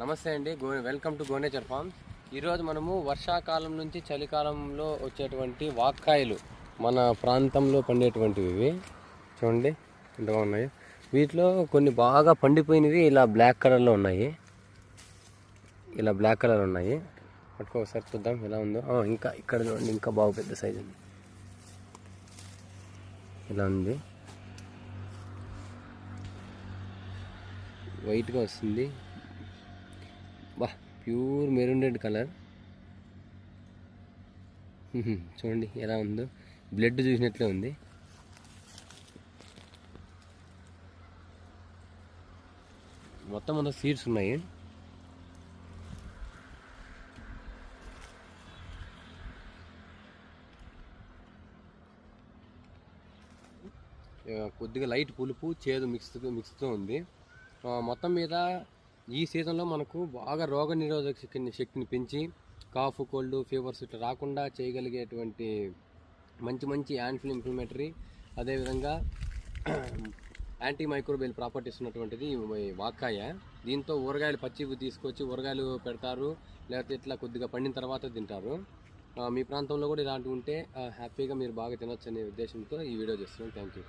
నమస్తే అండి. Welcome to Go Nature Farms. ఈరోజు మనము వర్షాకాలం నుంచి చలికాలంలో వచ్చేటువంటి వాక్కాయలు మన ప్రాంతంలో పండేటువంటివి ఇవి చూడండి ఎంతగా ఉన్నాయి. వీటిలో కొన్ని బాగా పండిపోయినవి ఇలా బ్లాక్ కలర్లో ఉన్నాయి. పట్టుకో ఒకసారి చూద్దాం ఎలా ఉందో. ఇంకా ఇక్కడ చూడండి, ఇంకా బాగా పెద్ద సైజు ఉంది. ఇలా ఉంది, వైట్గా వస్తుంది. బా, ప్యూర్ మెరూన్ రెడ్ కలర్. చూడండి ఎలా ఉందో, బ్లడ్ చూసినట్లే ఉంది. మొత్తం అంతా సీడ్స్ ఉన్నాయి. కొద్దిగా లైట్ పులుపు చేదు మిక్స్తో ఉంది. మొత్తం మీద ఈ సీజన్లో మనకు బాగా రోగ నిరోధక శక్తిని పెంచి కాఫ్, కోల్డ్, ఫీవర్స్ ఇట్లా రాకుండా చేయగలిగేటువంటి మంచి యాంటీ ఇన్ఫ్లమేటరీ, అదేవిధంగా యాంటీ మైక్రోబియల్ ప్రాపర్టీస్ ఉన్నటువంటిది వాక్కాయ. దీంతో ఊరగాయలు పచ్చివి తీసుకొచ్చి ఊరగాయలు పెడతారు, లేకపోతే ఇట్లా కొద్దిగా పండిన తర్వాత తింటారు. మీ ప్రాంతంలో కూడా ఇలాంటివి ఉంటే హ్యాపీగా మీరు బాగా తినొచ్చు అనే ఉద్దేశంతో ఈ వీడియో చేస్తున్నాను. Thank you.